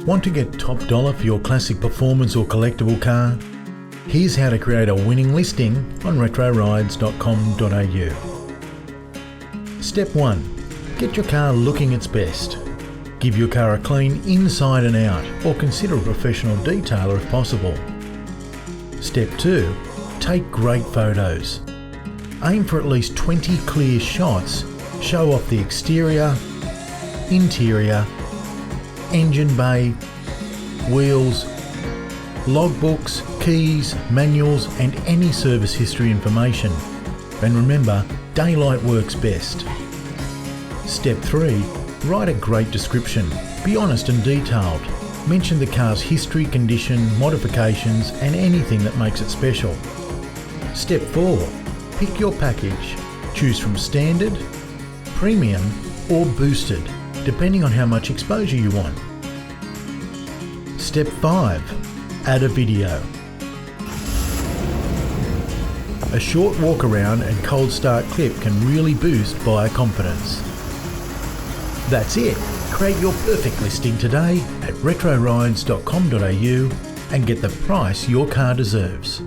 Want to get top dollar for your classic performance or collectible car? Here's how to create a winning listing on retrorides.com.au. Step 1. Get your car looking its best. Give your car a clean inside and out, or consider a professional detailer if possible. Step 2. Take great photos. Aim for at least 20 clear shots. Show off the exterior, interior, engine bay, wheels, logbooks, keys, manuals and any service history information. And remember, daylight works best. Step 3. Write a great description. Be honest and detailed. Mention the car's history, condition, modifications and anything that makes it special. Step 4. Pick your package. Choose from standard, premium or boosted, depending on how much exposure you want. Step 5. Add a video. A short walk around and cold start clip can really boost buyer confidence. That's it. Create your perfect listing today at retrorides.com.au and get the price your car deserves.